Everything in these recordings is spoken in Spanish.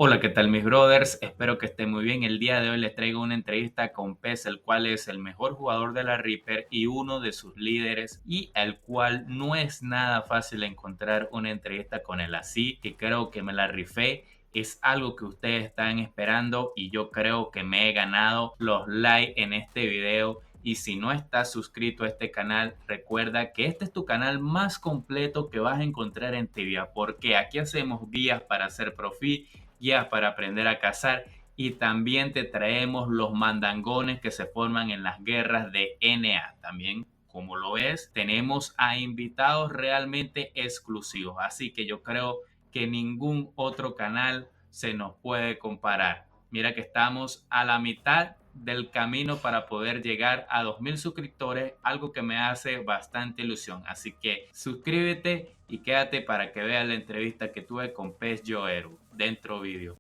Hola, ¿qué tal mis brothers? Espero que estén muy bien. El día de hoy les traigo una entrevista con Pez, el cual es el mejor jugador de la Reaper y uno de sus líderes, y al cual no es nada fácil encontrar una entrevista con él. Así que creo que me la rifé. Es algo que ustedes están esperando y yo creo que me he ganado los likes en este video. Y si no estás suscrito a este canal, recuerda que este es tu canal más completo que vas a encontrar en Tibia, porque aquí hacemos guías para hacer profit, guías para aprender a cazar, y también te traemos los mandangones que se forman en las guerras de NA. También, como lo ves, tenemos a invitados realmente exclusivos, así que yo creo que ningún otro canal se nos puede comparar. Mira que estamos a la mitad del camino para poder llegar a 2000 suscriptores, algo que me hace bastante ilusión. Así que suscríbete y quédate para que veas la entrevista que tuve con Pez Joero dentro vídeo.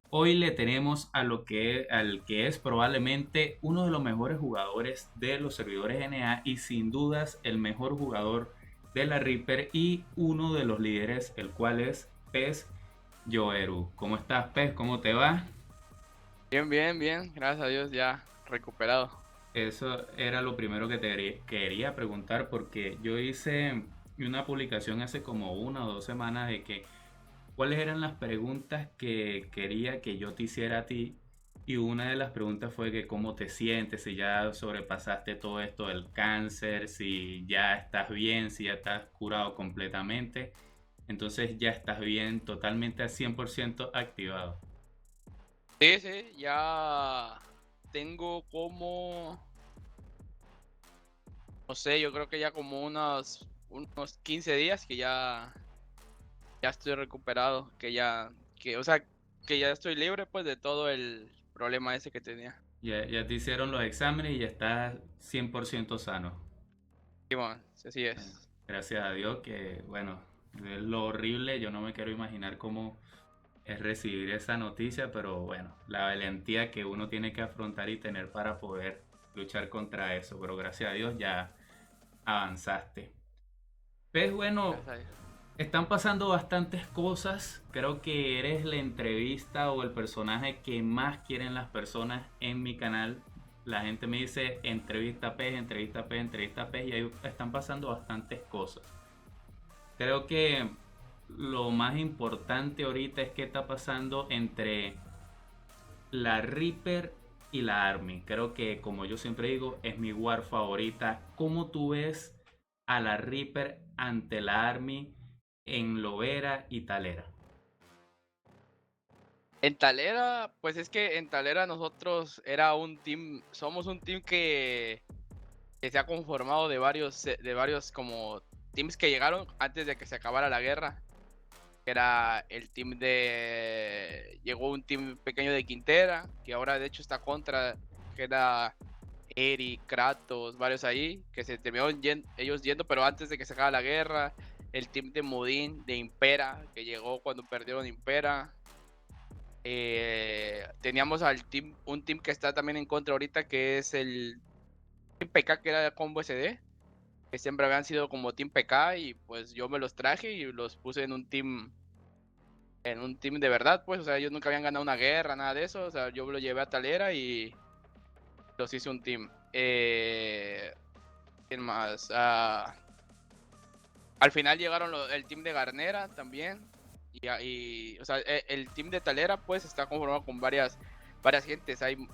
Hoy le tenemos al que es probablemente uno de los mejores jugadores de los servidores NA y sin dudas el mejor jugador de la Reaper y uno de los líderes, el cual es Pez Joero. ¿Cómo estás, Pez? ¿Cómo te va? Bien, bien, bien, gracias a Dios ya recuperado. Eso era lo primero que te quería preguntar porque yo hice una publicación hace como 1 o 2 semanas de que cuáles eran las preguntas que quería que yo te hiciera a ti, y una de las preguntas fue que cómo te sientes, si ya sobrepasaste todo esto del cáncer, si ya estás bien, si ya estás curado completamente. Entonces ya estás bien, totalmente al 100% activado. Sí, sí, ya tengo como, no sé, yo creo que ya como unos 15 días que ya estoy recuperado, o sea, que ya estoy libre pues de todo el problema ese que tenía. Ya te hicieron los exámenes y ya estás 100% sano. Sí, bueno, sí, así Bueno, es. gracias a Dios que, bueno, es lo horrible, yo no me quiero imaginar cómo es recibir esa noticia, pero bueno, la valentía que uno tiene que afrontar y tener para poder luchar contra eso, pero gracias a Dios ya avanzaste. Pues bueno, Gracias a Dios. están pasando bastantes cosas, creo que eres la entrevista o el personaje que más quieren las personas en mi canal. La gente me dice entrevista Pez, entrevista Pez, entrevista Pez, y ahí están pasando bastantes cosas. Creo que lo más importante ahorita es qué está pasando entre la Reaper y la Army. Creo que, como yo siempre digo, es mi war favorita. ¿Cómo tú ves a la Reaper ante la Army en Lovera y Talera? En Talera, pues es que en Talera nosotros era un team, somos un team que se ha conformado de varios como teams que llegaron antes de que se acabara la guerra. Era el team llegó un team pequeño de Quintera, que ahora de hecho está contra, que era Eric, Kratos, varios ahí, que se terminaron ellos yendo, pero antes de que se acabara la guerra. El team de Modín, de Impera, que llegó cuando perdieron Impera. Teníamos un team que está también en contra ahorita, que es el Team PK, que era Combo SD, que siempre habían sido como Team PK, y pues yo me los traje y los puse en un team de verdad, pues, o sea, ellos nunca habían ganado una guerra, nada de eso, o sea, yo lo llevé a Talera y los hice un team. ¿Quién más? Al final llegaron el team de Garnera también, o sea, el team de Talera, pues, está conformado con varias gentes. Hay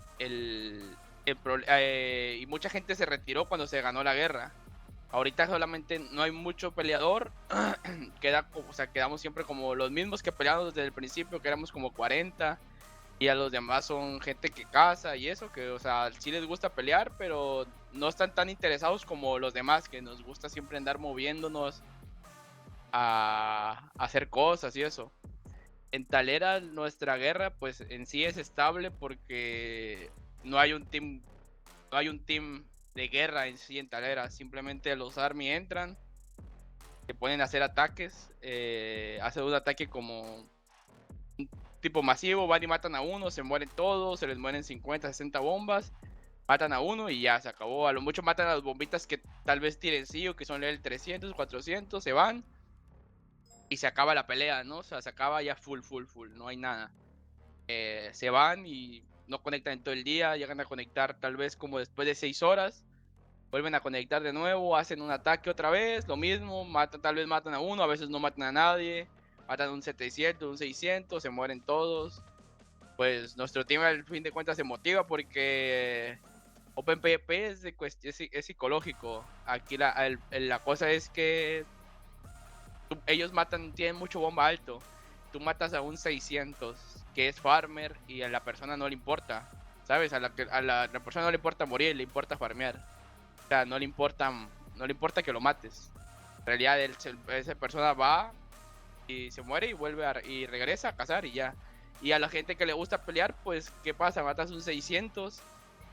y mucha gente se retiró cuando se ganó la guerra. Ahorita solamente no hay mucho peleador. O sea, quedamos siempre como los mismos que peleamos desde el principio, que éramos como 40. Y a los demás son gente que caza y eso, que, o sea, sí les gusta pelear, pero no están tan interesados como los demás, que nos gusta siempre andar moviéndonos a hacer cosas y eso. En Talera nuestra guerra pues en sí es estable porque no hay un team, no hay un team de guerra en sí en Talera. Simplemente los Army entran, se ponen a hacer ataques, hacen un ataque como tipo masivo, van y matan a uno, se mueren todos, se les mueren 50, 60 bombas, Matan a uno y ya se acabó. A lo mucho matan a los bombitas que tal vez tiren sí o que son level 300, 400, se van y se acaba la pelea, ¿no? O sea, se acaba ya full, no hay nada. Se van y no conectan en todo el día, llegan a conectar tal vez como después de 6 horas, vuelven a conectar de nuevo, hacen un ataque otra vez, lo mismo, matan, tal vez matan a uno, a veces no matan a nadie, matan un 700, un 600, se mueren todos. Pues nuestro team al fin de cuentas se motiva porque OpenPP es psicológico. Aquí la cosa es que ellos matan, tienen mucho bomba alto. Tú matas a un 600 que es farmer y a la persona no le importa. ¿Sabes? A la persona no le importa morir, le importa farmear. O sea, no le importa que lo mates. En realidad esa persona va y se muere y y regresa a cazar y ya. Y a la gente que le gusta pelear, pues, ¿qué pasa? Matas un 600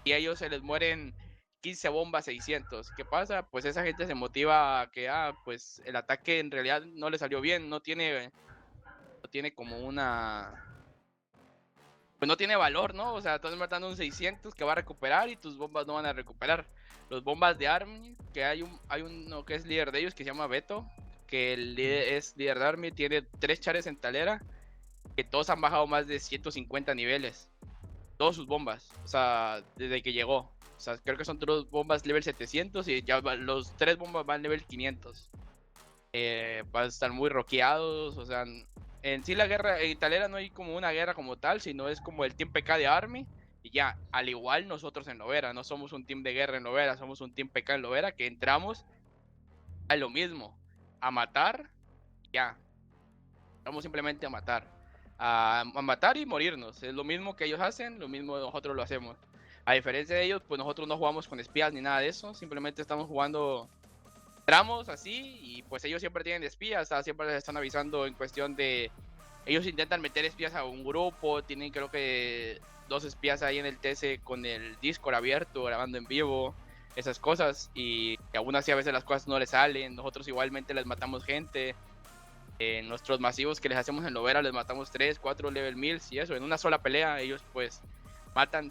y a ellos se les mueren 15 bombas 600. ¿Qué pasa? Pues esa gente se motiva a que, pues el ataque en realidad no le salió bien, no tiene como pues no tiene valor, ¿no? O sea, estás matando un 600 que va a recuperar y tus bombas no van a recuperar. Los bombas de Army, que hay uno que es líder de ellos que se llama Beto, que es líder de Army, tiene 3 chares en talera, que todos han bajado más de 150 niveles. Todas sus bombas, o sea, desde que llegó. O sea, creo que son 3 bombas level 700 y ya los 3 bombas van level 500. Van a estar muy rockeados, o sea, en sí la guerra en Italera no hay como una guerra como tal, sino es como el Team PK de Army. Y ya, al igual nosotros en Lovera, no somos un team de guerra en Lovera, somos un Team PK en Lovera que entramos a lo mismo, a matar, ya, vamos simplemente a matar. A matar y morirnos. Es lo mismo que ellos hacen, lo mismo nosotros lo hacemos. A diferencia de ellos, pues nosotros no jugamos con espías ni nada de eso. Simplemente estamos jugando tramos así y pues ellos siempre tienen espías. Siempre les están avisando en cuestión de... Ellos intentan meter espías a un grupo. Tienen creo que 2 espías ahí en el TC con el Discord abierto, grabando en vivo. Esas cosas. Y aún así a veces las cosas no les salen. Nosotros igualmente les matamos gente. En nuestros masivos que les hacemos en Lovera les matamos 3, 4 level 1000 y eso, en una sola pelea ellos pues matan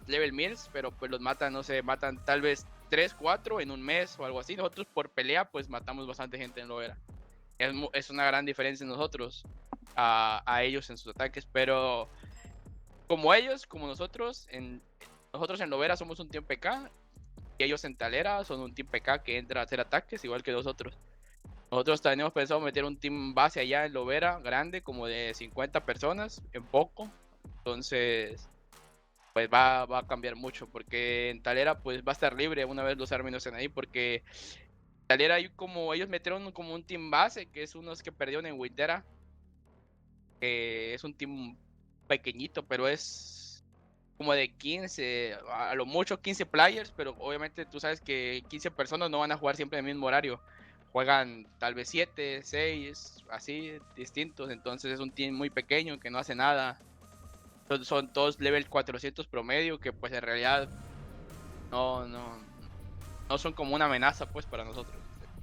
level 1000, pero pues los matan, no sé, matan tal vez 3, 4 en un mes o algo así. Nosotros por pelea pues matamos bastante gente en Lovera. Es una gran diferencia en nosotros a ellos en sus ataques, pero como ellos, como nosotros en Lovera somos un team PK y ellos en Talera son un team PK que entra a hacer ataques igual que nosotros. Nosotros tenemos pensado meter un team base allá en Lovera, grande, como de 50 personas, en poco. Entonces, pues va a cambiar mucho, porque en Talera pues va a estar libre una vez los Army no estén ahí, porque en Talera ellos metieron como un team base, que es unos que perdieron en Wintera, que es un team pequeñito, pero es como de 15, a lo mucho 15 players, pero obviamente tú sabes que 15 personas no van a jugar siempre en el mismo horario. Juegan tal vez 7, 6, así, distintos. Entonces es un team muy pequeño que no hace nada. Son todos level 400 promedio, que pues en realidad no, no, no son como una amenaza pues para nosotros,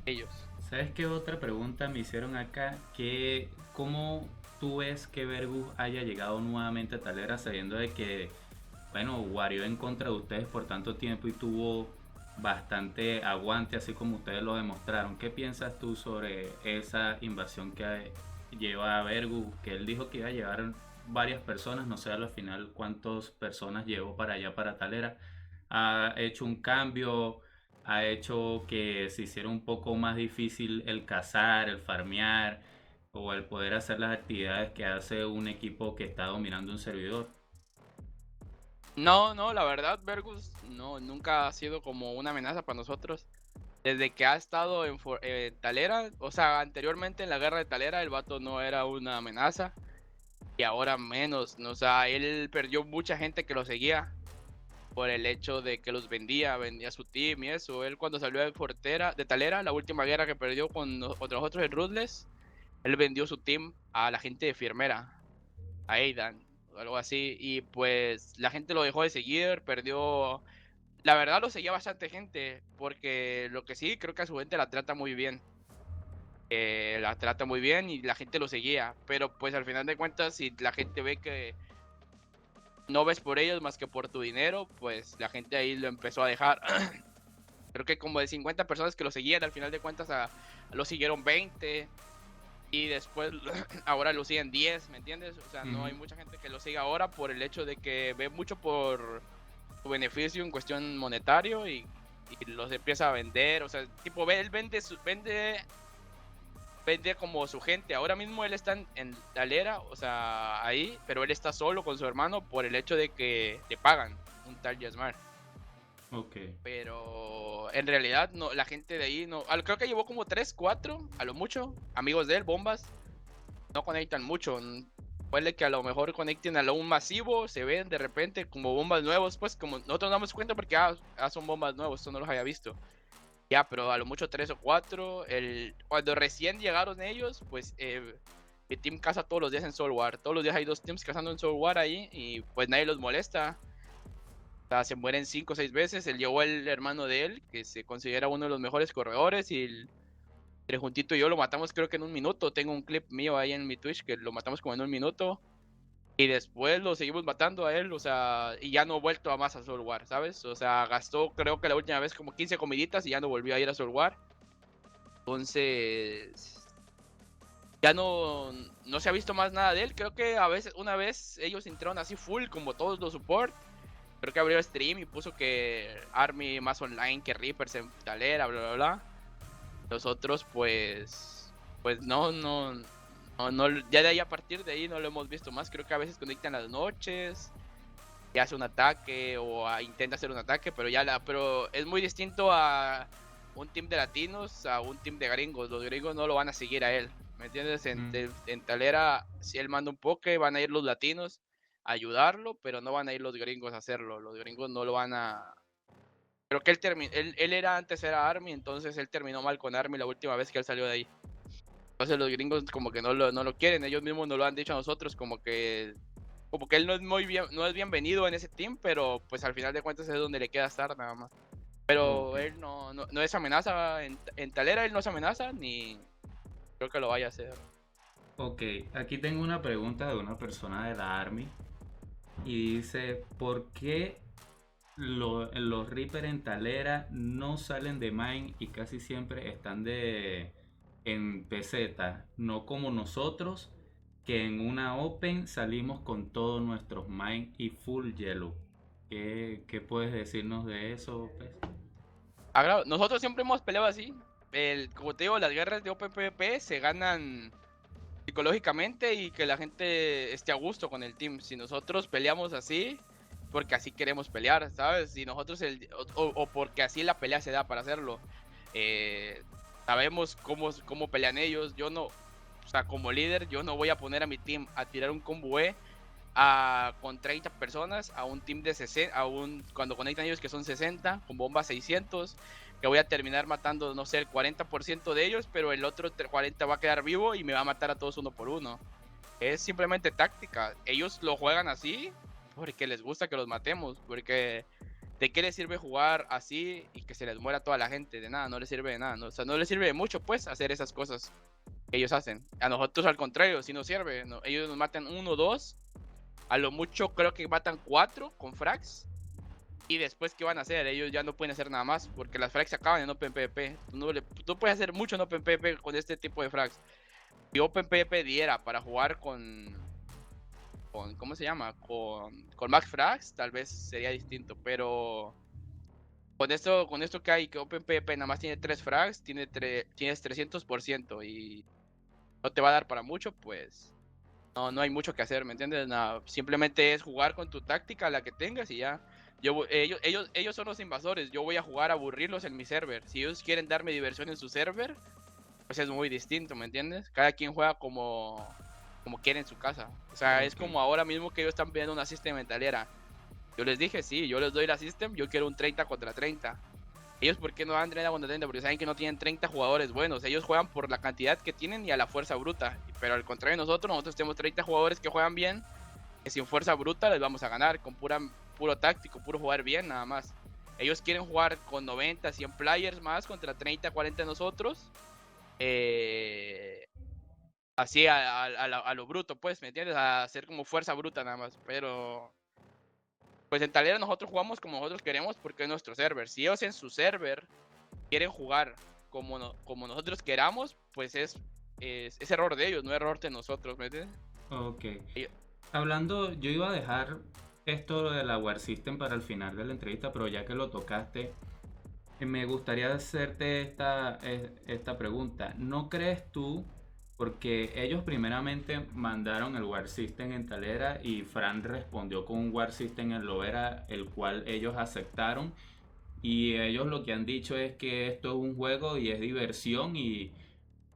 ellos. ¿Sabes qué otra pregunta me hicieron acá? ¿Cómo tú ves que Vergus haya llegado nuevamente a Talera sabiendo de que, bueno, guarió en contra de ustedes por tanto tiempo y tuvo bastante aguante, así como ustedes lo demostraron? ¿Qué piensas tú sobre esa invasión que lleva a Vergus? Que él dijo que iba a llevar varias personas, no sé al final cuántas personas llevó para allá, para Talera. ¿Ha hecho un cambio? ¿Ha hecho que se hiciera un poco más difícil el cazar, el farmear o el poder hacer las actividades que hace un equipo que está dominando un servidor? No, no, la verdad, Vergus no, nunca ha sido como una amenaza para nosotros. Desde que ha estado en Talera, o sea, anteriormente en la guerra de Talera, el vato no era una amenaza y ahora menos, ¿no? O sea, él perdió mucha gente que lo seguía por el hecho de que los vendía su team y eso. Él cuando salió de Talera, la última guerra que perdió contra nosotros en Ruthless, él vendió su team a la gente de Firmera, a Aidan o algo así, y pues la gente lo dejó de seguir, perdió... La verdad lo seguía bastante gente, porque lo que sí, creo que a su gente la trata muy bien. La trata muy bien y la gente lo seguía, pero pues al final de cuentas, si la gente ve que no ves por ellos más que por tu dinero, pues la gente ahí lo empezó a dejar. Creo que como de 50 personas que lo seguían, al final de cuentas lo siguieron 20 y después ahora lo siguen 10, ¿me entiendes? O sea, no hay mucha gente que lo siga ahora por el hecho de que ve mucho por su beneficio en cuestión monetario y los empieza a vender, o sea, tipo, él vende como su gente. Ahora mismo él está en Talera, o sea, ahí, pero él está solo con su hermano por el hecho de que le pagan un tal Yasmar. Ok. Pero en realidad no, la gente de ahí no. Creo que llevó como 3 4 a lo mucho. Amigos de él, bombas. No conectan mucho. Puede que a lo mejor conecten a un masivo. Se ven de repente como bombas nuevos. Pues como nosotros nos damos cuenta porque son bombas nuevos. Esto no los había visto. Ya, pero a lo mucho 3 o 4. Cuando recién llegaron ellos, pues el team caza todos los días en Soul War. Todos los días hay 2 teams cazando en Soul War ahí. Y pues nadie los molesta. O sea, se mueren 5 o 6 veces. Él llevó el hermano de él, que se considera uno de los mejores corredores. Y el juntito y yo lo matamos, creo que en un minuto. Tengo un clip mío ahí en mi Twitch que lo matamos como en un minuto. Y después lo seguimos matando a él, o sea, y ya no ha vuelto a más a Soul War, ¿sabes? O sea, gastó, creo que la última vez como 15 comiditas y ya no volvió a ir a Soul War. Entonces, ya no se ha visto más nada de él. Creo que a veces, una vez ellos entraron así full, como todos los support. Creo que abrió stream y puso que Army más online que Reapers en Talera, bla, bla, bla. Los otros, pues no, ya de ahí a partir de ahí no lo hemos visto más. Creo que a veces conectan las noches y hace un ataque o intenta hacer un ataque, pero es muy distinto a un team de latinos a un team de gringos. Los gringos no lo van a seguir a él, ¿me entiendes? En Talera, si él manda un poke, van a ir los latinos a ayudarlo, pero no van a ir los gringos a hacerlo. Los gringos no lo van a... Creo que él era antes era Army, entonces él terminó mal con Army la última vez que él salió de ahí. Entonces los gringos como que no lo quieren, ellos mismos nos lo han dicho a nosotros, como que él no es bienvenido en ese team, pero pues al final de cuentas es donde le queda estar nada más. Ok. Pero él no es amenaza, en Talera él no es amenaza, ni creo que lo vaya a hacer. Ok, aquí tengo una pregunta de una persona de la Army y dice, ¿por qué los Reaper en Talera no salen de Mine y casi siempre están en peseta? No como nosotros, que en una Open salimos con todos nuestros Mine y full Yellow. ¿Qué puedes decirnos de eso, Pez? Nosotros siempre hemos peleado así. Como te digo, las guerras de OpenPvP se ganan psicológicamente y que la gente esté a gusto con el team. Si nosotros peleamos así, porque así queremos pelear, ¿sabes? Si nosotros o porque así la pelea se da para hacerlo. Eh, Sabemos cómo pelean ellos. Yo no, o sea, como líder, yo no voy a poner a mi team a tirar un combo con 30 personas a un team de 60, cuando conectan ellos que son 60, con bombas 600, que voy a terminar matando, no sé, el 40% de ellos, pero el otro 40 va a quedar vivo y me va a matar a todos uno por uno. Es simplemente táctica. Ellos lo juegan así porque les gusta que los matemos, porque ¿de qué les sirve jugar así y que se les muera toda la gente? De nada, no les sirve de nada, ¿no? O sea, no les sirve de mucho, pues, hacer esas cosas que ellos hacen. A nosotros, al contrario, sí nos sirve, ¿no? Ellos nos matan 1 2, a lo mucho creo que matan 4 con frags. Y después, ¿qué van a hacer? Ellos ya no pueden hacer nada más porque las frags se acaban en OpenPvP. Tú puedes hacer mucho en OpenPvP con este tipo de frags. Si OpenPvP diera para jugar con ¿cómo se llama? Con Max Frags, tal vez sería distinto. Pero con esto que hay, que OpenPvP nada más tiene 3 frags, tienes 300% y no te va a dar para mucho, pues no hay mucho que hacer, ¿me entiendes? Nada, simplemente es jugar con tu táctica, la que tengas y ya. Ellos son los invasores, yo voy a jugar a aburrirlos en mi server. Si ellos quieren darme diversión en su server, pues es muy distinto, ¿me entiendes? Cada quien juega como quiere en su casa. O sea, es Ok. como ahora mismo que ellos están pidiendo una system mentalera. Yo les dije, sí, yo les doy la system, yo quiero un 30 contra 30. Ellos, ¿por qué no dan 30 contra 30? Porque saben que no tienen 30 jugadores buenos. Ellos juegan por la cantidad que tienen y a la fuerza bruta. Pero al contrario de nosotros tenemos 30 jugadores que juegan bien, que sin fuerza bruta les vamos a ganar, con puro táctico, puro jugar bien, nada más. Ellos quieren jugar con 90, 100 players más contra 30, 40 de nosotros. Así a lo bruto, pues, ¿me entiendes? A hacer como fuerza bruta nada más. Pero Pues en Talera nosotros jugamos como nosotros queremos porque es nuestro server. Si ellos en su server quieren jugar como nosotros queramos, pues es error de ellos, no error de nosotros, ¿me entiendes? Ok. Y- Hablando, yo iba a dejar esto de la War System para el final de la entrevista, pero ya que lo tocaste, me gustaría hacerte esta pregunta. ¿No crees tú, porque ellos primeramente mandaron el War System en Talera y Fran respondió con un War System en Lovera, el cual ellos aceptaron? Y ellos lo que han dicho es que esto es un juego y es diversión y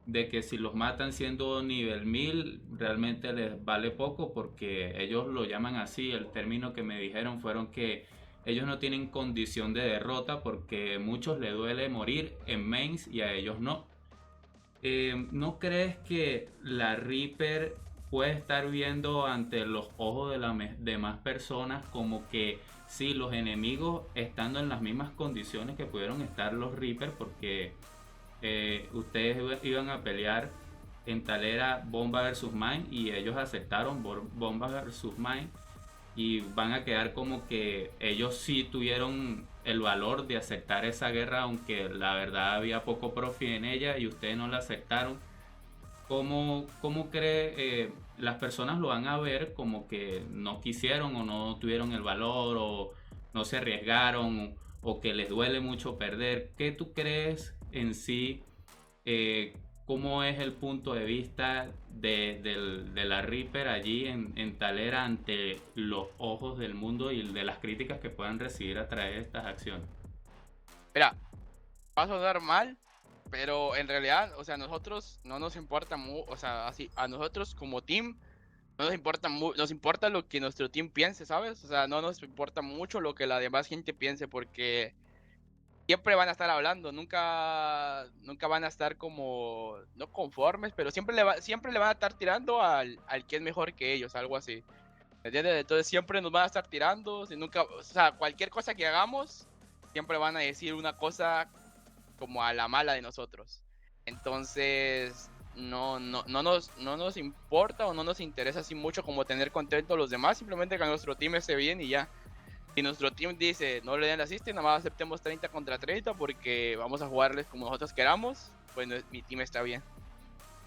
de que si los matan siendo nivel 1000 realmente les vale poco porque ellos lo llaman así. El término que me dijeron fueron que ellos no tienen condición de derrota porque a muchos les duele morir en mains y a ellos no. ¿No crees que la Reaper puede estar viendo ante los ojos de las demás personas como que sí, los enemigos estando en las mismas condiciones que pudieron estar los Reaper porque ustedes iban a pelear en Talera Bomba versus Mine y ellos aceptaron Bomba versus Mine y van a quedar como que ellos sí tuvieron el valor de aceptar esa guerra aunque la verdad había poco profi en ella y ustedes no la aceptaron? ¿Cómo cree las personas lo van a ver como que no quisieron o no tuvieron el valor o no se arriesgaron o que les duele mucho perder? ¿Qué tú crees en sí? ¿Cómo es el punto de vista de la Reaper allí en Talera ante los ojos del mundo y de las críticas que puedan recibir a través de estas acciones? Mira, va a sonar mal, pero en realidad, o sea, nosotros no nos importa o sea, así, a nosotros como team, no nos importa nos importa lo que nuestro team piense, ¿sabes? O sea, no nos importa mucho lo que la demás gente piense, porque siempre van a estar hablando, nunca van a estar como, no conformes, pero siempre le van a estar tirando al que es mejor que ellos, algo así. ¿Me entiendes? Entonces siempre nos van a estar tirando, si nunca, o sea, cualquier cosa que hagamos, siempre van a decir una cosa como a la mala de nosotros. Entonces, no nos importa o no nos interesa así mucho como tener contento a los demás, simplemente que nuestro team esté bien y ya. Si nuestro team dice no le den la assist, nada más aceptemos 30 contra 30 porque vamos a jugarles como nosotros queramos, pues mi team está bien.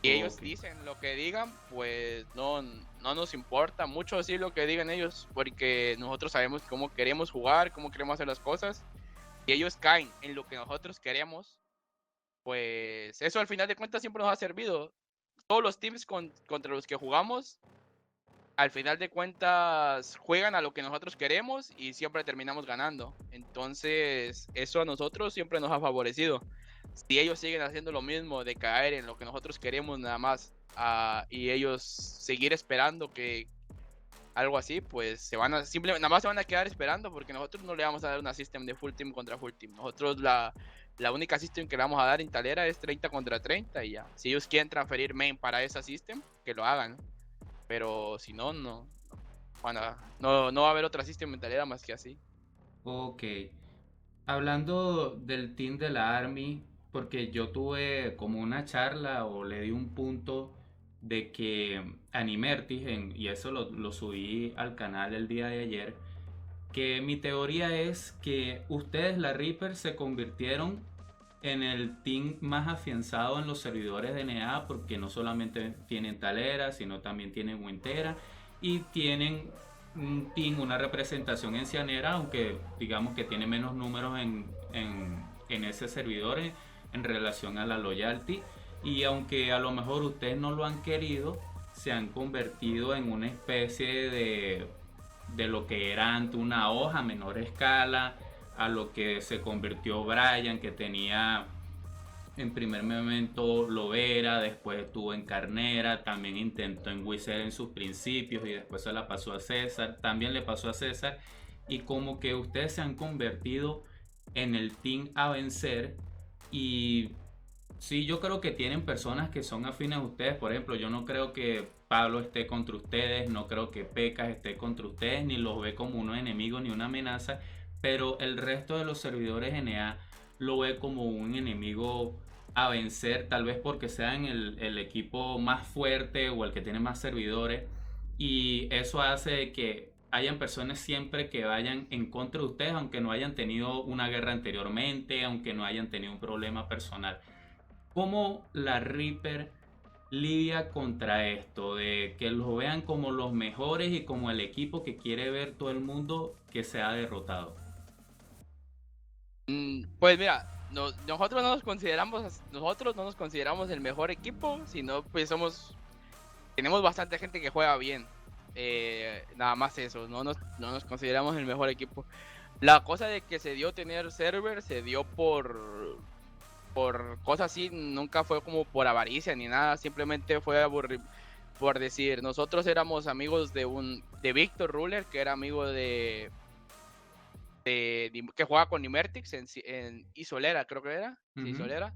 Si ellos Ok. dicen lo que digan, pues no nos importa mucho decir lo que digan ellos, porque nosotros sabemos cómo queremos jugar, cómo queremos hacer las cosas. Si ellos caen en lo que nosotros queremos, pues eso al final de cuentas siempre nos ha servido. Todos los teams contra los que jugamos, al final de cuentas juegan a lo que nosotros queremos y siempre terminamos ganando. Entonces, eso a nosotros siempre nos ha favorecido. Si ellos siguen haciendo lo mismo de caer en lo que nosotros queremos nada más y ellos seguir esperando que algo así, pues simplemente nada más se van a quedar esperando porque nosotros no le vamos a dar una system de full team contra full team. Nosotros la única system que le vamos a dar en Talera es 30 contra 30 y ya. Si ellos quieren transferir main para esa system, que lo hagan. Pero si no, no va a haber otra system en Talera más que así. Ok. Hablando del team de la Army, porque yo tuve como una charla o le di un punto de que Animertis, y eso lo subí al canal el día de ayer, que mi teoría es que ustedes, la Reaper, se convirtieron en el team más afianzado en los servidores de NA porque no solamente tienen Talera, sino también tienen Wintera y tienen un team, una representación en Cianera, aunque digamos que tiene menos números en ese servidor en relación a la loyalty. Y aunque a lo mejor ustedes no lo han querido, se han convertido en una especie de lo que era antes una hoja a menor escala, a lo que se convirtió Brian, que tenía en primer momento Lovera, después estuvo en Carnera, también intentó en Wizard en sus principios y después se la pasó a César, también le pasó a César, y como que ustedes se han convertido en el team a vencer. Y sí, yo creo que tienen personas que son afines a ustedes. Por ejemplo, yo no creo que Pablo esté contra ustedes, no creo que Pecas esté contra ustedes, ni los ve como unos enemigos ni una amenaza, pero el resto de los servidores NA lo ve como un enemigo a vencer, tal vez porque sean el equipo más fuerte o el que tiene más servidores. Y eso hace que hayan personas siempre que vayan en contra de ustedes, aunque no hayan tenido una guerra anteriormente, aunque no hayan tenido un problema personal. ¿Cómo la Reaper lidia contra esto? De que los vean como los mejores y como el equipo que quiere ver todo el mundo que se ha derrotado. Pues mira, nosotros no nos consideramos el mejor equipo, sino pues tenemos bastante gente que juega bien. Nada más eso, no nos consideramos el mejor equipo. La cosa de que se dio tener server se dio por cosas así, nunca fue como por avaricia ni nada, simplemente fue por decir, nosotros éramos amigos de Víctor Ruler, que era amigo que jugaba con Nimertix en Isolera, creo que era, sí, Isolera.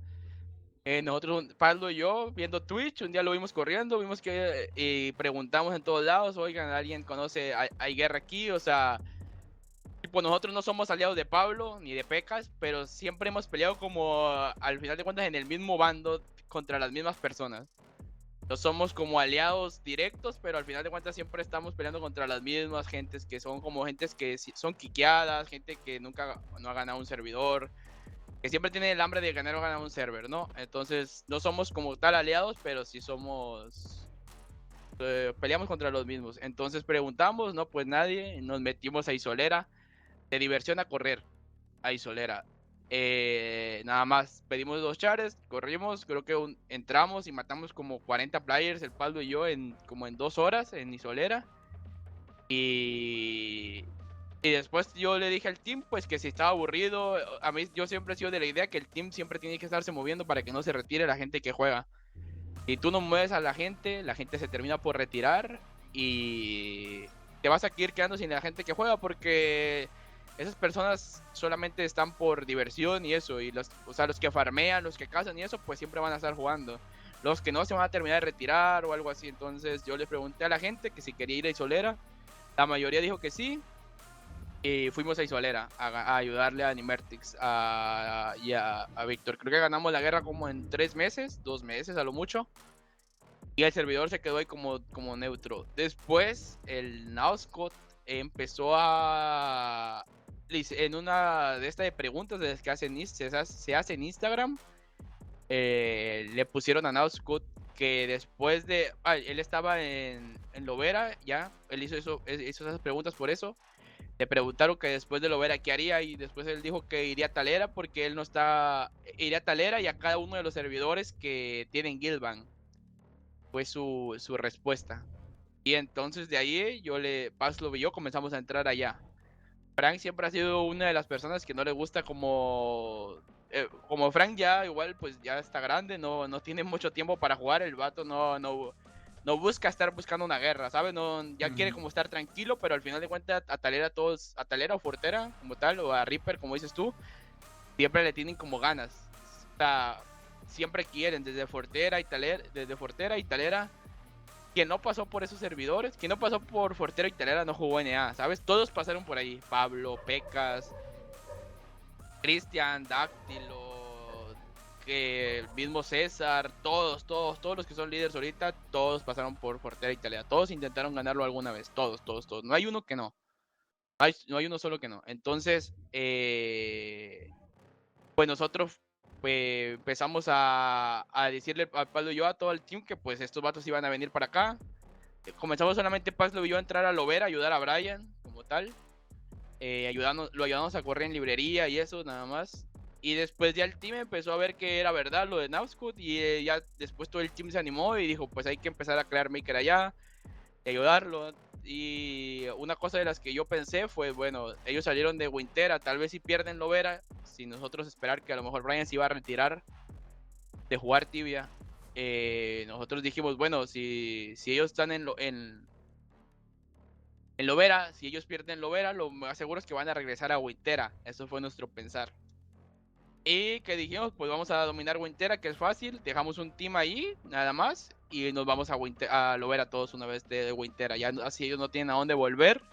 Nosotros, Pablo y yo, viendo Twitch, un día lo vimos corriendo, vimos que y preguntamos en todos lados, oigan, ¿alguien conoce, hay guerra aquí? O sea, tipo, nosotros no somos aliados de Pablo ni de Pecas, pero siempre hemos peleado como, al final de cuentas, en el mismo bando contra las mismas personas. No somos como aliados directos, pero al final de cuentas siempre estamos peleando contra las mismas gentes que son como gentes que son quiqueadas, gente que nunca no ha ganado un servidor, que siempre tiene el hambre de ganar o ganar un server, ¿no? Entonces no somos como tal aliados, pero sí somos peleamos contra los mismos. Entonces preguntamos, no, pues nadie, nos metimos a Isolera, de diversión a correr a Isolera. Nada más pedimos 2 chares, corrimos, creo que entramos y matamos como 40 players, el Pablo y yo, como en 2 horas en Isolera. Y después yo le dije al team pues que si estaba aburrido, a mí yo siempre he sido de la idea que el team siempre tiene que estarse moviendo para que no se retire la gente que juega. Y tú no mueves a la gente se termina por retirar y te vas a ir quedando sin la gente que juega porque esas personas solamente están por diversión y eso, y o sea, los que farmean, los que cazan y eso, pues siempre van a estar jugando. Los que no se van a terminar de retirar o algo así. Entonces yo le pregunté a la gente que si quería ir a Isolera, la mayoría dijo que sí. Y fuimos a Isolera a ayudarle a Nimertix y a Víctor. Creo que ganamos la guerra como en 3 meses, 2 meses a lo mucho. Y el servidor se quedó ahí como neutro. Después el Nauscot empezó en una de estas de preguntas de las que se hace en Instagram. Le pusieron a Nauscot que después de... él estaba en Lovera, ya. Él hizo esas preguntas por eso. Le preguntaron que después de Lovera qué haría y después él dijo que iría a Talera porque él no está... Iría a Talera y a cada uno de los servidores que tienen Guildban. Fue su respuesta. Y entonces de ahí Pazlov y yo comenzamos a entrar allá. Frank siempre ha sido una de las personas que no le gusta como Frank ya igual pues ya está grande, no tiene mucho tiempo para jugar, el vato no busca estar buscando una guerra, ¿sabes? No, ya quiere como estar tranquilo, pero al final de cuentas a Talera o Fortera como tal, o a Reaper como dices tú, siempre le tienen como ganas. O sea, siempre quieren, desde Fortera y Talera, quien no pasó por esos servidores, quien no pasó por Fortera y Talera no jugó NA, ¿sabes? Todos pasaron por ahí. Pablo, Pecas, Cristian, Dáctilo, que el mismo César, todos los que son líderes ahorita, todos pasaron por Fortera y Talera. Todos intentaron ganarlo alguna vez. Todos. No hay uno que no. No hay uno solo que no. Entonces, pues nosotros empezamos a decirle a Pablo y yo a todo el team que pues estos vatos iban a venir para acá. Comenzamos solamente Pablo y yo a entrar a Lovera, ayudar a Brian como tal. Lo ayudamos a correr en librería y eso nada más. Y después ya el team empezó a ver que era verdad lo de Navscoot y ya después todo el team se animó y dijo pues hay que empezar a crear Maker allá y ayudarlo. Y una cosa de las que yo pensé fue, bueno, ellos salieron de Wintera, tal vez si pierden Lovera, si nosotros esperar que a lo mejor Brian se iba a retirar de jugar Tibia, nosotros dijimos, bueno, si ellos están en Lovera, si ellos pierden Lovera, lo más seguro es que van a regresar a Wintera. Eso fue nuestro pensar. Y que dijimos, pues vamos a dominar Wintera, que es fácil. Dejamos un team ahí, nada más. Y nos vamos a Lovera todos una vez de Wintera. Ya así ellos no tienen a dónde volver.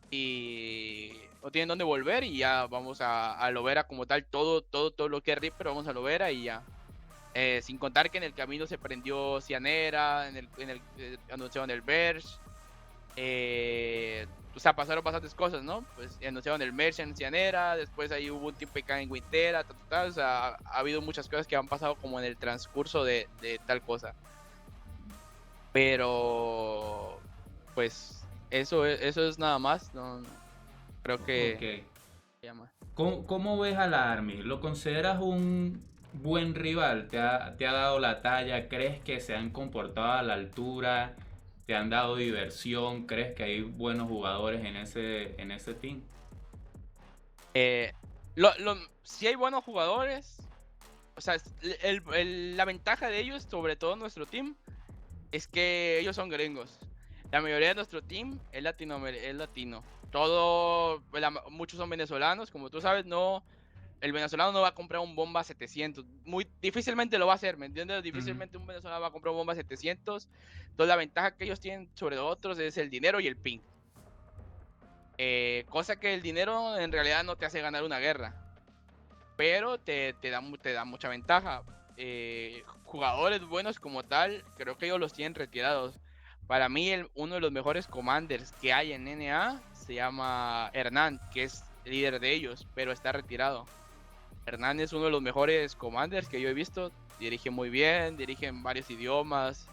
Y no tienen dónde volver. Y ya vamos a Lovera como tal. Todo lo que es Reaper, vamos a Lovera y ya. Sin contar que en el camino se prendió Cianera, anunciaron el Verge. O sea, pasaron bastantes cosas, ¿no? Pues anunciaron el merch en Cianera, después ahí hubo un Team PK en Wintera, o sea, ha habido muchas cosas que han pasado como en el transcurso de tal cosa. Pero, pues, eso es nada más, no creo que Ok. llama. ¿Cómo ves a la Army? ¿Lo consideras un buen rival? ¿Te ha dado la talla? ¿Crees que se han comportado a la altura? ¿Te han dado diversión? ¿Crees que hay buenos jugadores en ese team? Eh, si hay buenos jugadores, o sea, la ventaja de ellos, sobre todo nuestro team, es que ellos son gringos. La mayoría de nuestro team es latino. Muchos son venezolanos, como tú sabes, el venezolano no va a comprar un bomba 700. Muy difícilmente lo va a hacer, ¿me entiendes? Ujú. Difícilmente un venezolano va a comprar un bomba 700. Entonces la ventaja que ellos tienen sobre otros es el dinero y el ping. Cosa que el dinero en realidad no te hace ganar una guerra, pero te da mucha ventaja. Jugadores buenos como tal, creo que ellos los tienen retirados. Para mí, uno de los mejores commanders que hay en NA se llama Hernán, que es líder de ellos, pero está retirado. Hernán es uno de los mejores commanders que yo he visto. Dirige muy bien, dirige en varios idiomas.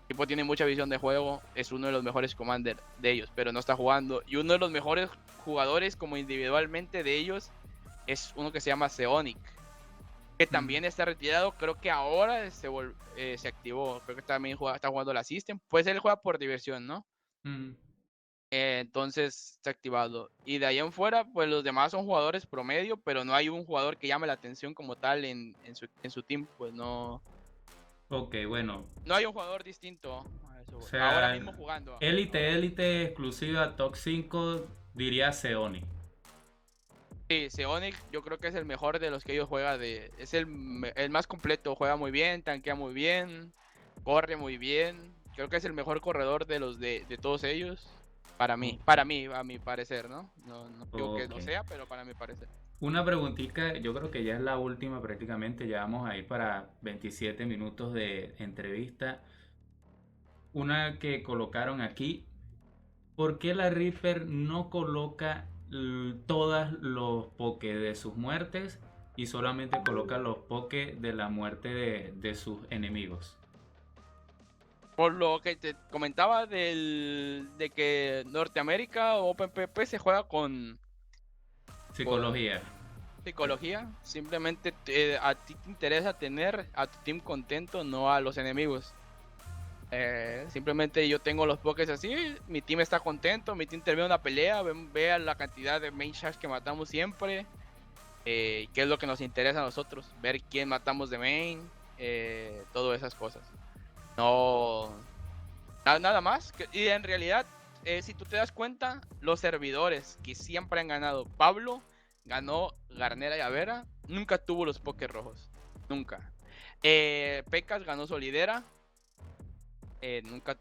El tipo tiene mucha visión de juego. Es uno de los mejores commanders de ellos, pero no está jugando. Y uno de los mejores jugadores, como individualmente de ellos, es uno que se llama Seonic, que Mm, también está retirado. Creo que ahora se activó. Creo que también está jugando la System. Pues él juega por diversión, ¿no? mm. Entonces está activado. Y de ahí en fuera, pues los demás son jugadores promedio, pero no hay un jugador que llame la atención como tal en su team. Pues no, Ok, bueno. no hay un jugador distinto a O eso. Ahora sea, mismo jugando. élite, Ahora mismo. élite exclusiva top 5 diría Seoni. Sí, Seonic yo creo que es el mejor de los que ellos juegan. Es el más completo. Juega muy bien, tanquea muy bien, corre muy bien. Creo que es el mejor corredor de todos ellos. Ok, A mi parecer, ¿no? No digo que ok. lo sea, pero para mi parecer. Una preguntita, yo creo que ya es la última prácticamente, ya vamos a ir para 27 minutos de entrevista. Una que colocaron aquí, ¿por qué la Reaper no coloca todos los pokés de sus muertes y solamente coloca los pokés de la muerte de sus enemigos? Por lo que te comentaba de que Norteamérica o OpenPP se juega con Psicología. psicología. Simplemente a ti te interesa tener a tu team contento, no a los enemigos. Simplemente yo tengo los pokés así, mi team está contento, mi team termina una pelea, vea la cantidad de main shots que matamos siempre, qué es lo que nos interesa a nosotros, ver quién matamos de main, todas esas cosas. No, nada más. Y en realidad, si tú te das cuenta, los servidores que siempre han ganado, Pablo ganó Garnera y Avera, nunca tuvo los pokés rojos, nunca. Pecas ganó Solidera,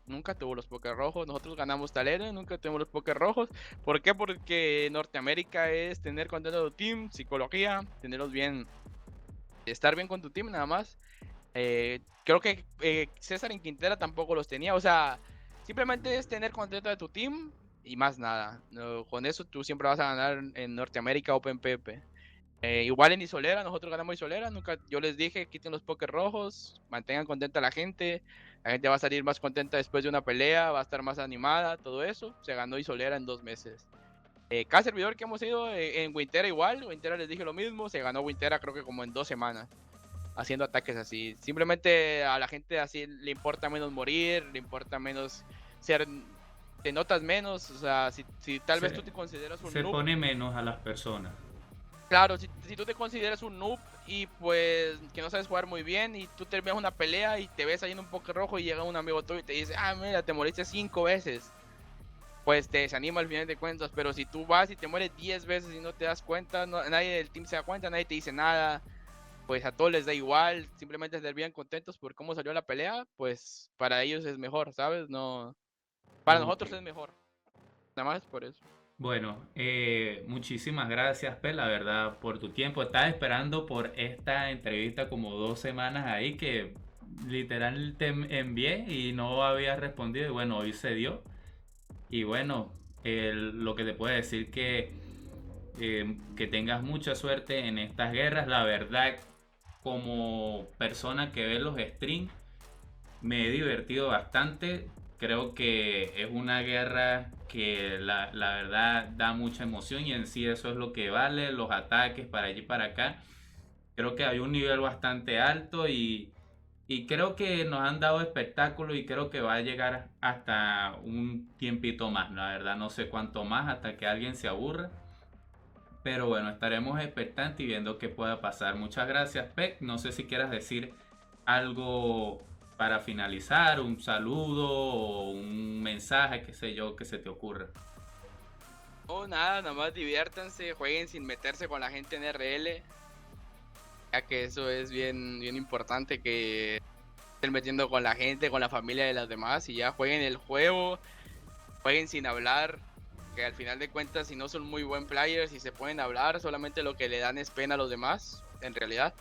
nunca tuvo los pokés rojos. Nosotros ganamos Talero, nunca tuvimos los pokés rojos. ¿Por qué? Porque Norteamérica es tener contento de tu team, psicología, tenerlos bien, estar bien con tu team nada más. Creo que César en Quintera tampoco los tenía. O sea, simplemente es tener contento de tu team y más nada. No, con eso tú siempre vas a ganar en Norteamérica Open PP. Igual en Isolera, nosotros ganamos Isolera. Nunca, yo les dije, quiten los pokés rojos, mantengan contenta a la gente. La gente va a salir más contenta después de una pelea, va a estar más animada, todo eso. Se ganó Isolera en 2 meses. Cada servidor que hemos ido en Wintera igual, Wintera les dije lo mismo, se ganó Wintera creo que como en 2 semanas haciendo ataques así. Simplemente a la gente así le importa menos morir, le importa menos ser, te notas menos, o sea, si tal vez Se, tú te consideras un se noob, pone menos a las personas. claro, si tú te consideras un noob y pues que no sabes jugar muy bien y tú terminas una pelea y te ves ahí en un poke rojo y llega un amigo tuyo y te dice, ah, mira, te moriste 5 veces. Pues te desanima al final de cuentas, pero si tú vas y te mueres 10 veces y no te das cuenta, nadie del team se da cuenta, nadie te dice nada, pues a todos les da igual, simplemente se bien contentos por cómo salió la pelea, pues para ellos es mejor, ¿sabes? No, para Ok. nosotros es mejor, nada más por eso. Bueno, muchísimas gracias, Pe, la verdad, por tu tiempo. Estaba esperando por esta entrevista como 2 semanas ahí que literal te envié y no había respondido. Y bueno, hoy se dio. Y bueno, lo que te puedo decir que tengas mucha suerte en estas guerras. La verdad, como persona que ve los streams, me he divertido bastante. Creo que es una guerra que la verdad da mucha emoción y en sí eso es lo que vale, los ataques para allí y para acá. Creo que hay un nivel bastante alto y creo que nos han dado espectáculo y creo que va a llegar hasta un tiempito más. La verdad no sé cuánto más hasta que alguien se aburra. Pero bueno, estaremos expectantes y viendo qué pueda pasar. Muchas gracias, Peck. No sé si quieras decir algo para finalizar, un saludo o un mensaje, qué sé yo, que se te ocurra. No, nada, nada más diviértanse, jueguen sin meterse con la gente en RL, ya que eso es bien, bien importante, que estén metiendo con la gente, con la familia de las demás, y ya jueguen el juego, jueguen sin hablar, que al final de cuentas, si no son muy buen players y se pueden hablar, solamente lo que le dan es pena a los demás, en realidad.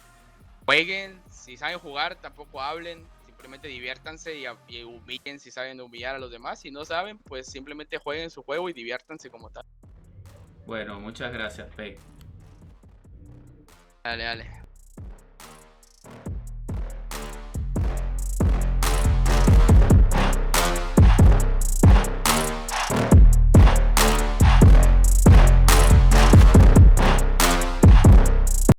Jueguen, si saben jugar, tampoco hablen, simplemente diviértanse y humillen si saben humillar a los demás. Si no saben, pues simplemente jueguen su juego y diviértanse como tal. Bueno, muchas gracias, Peck. Dale, dale.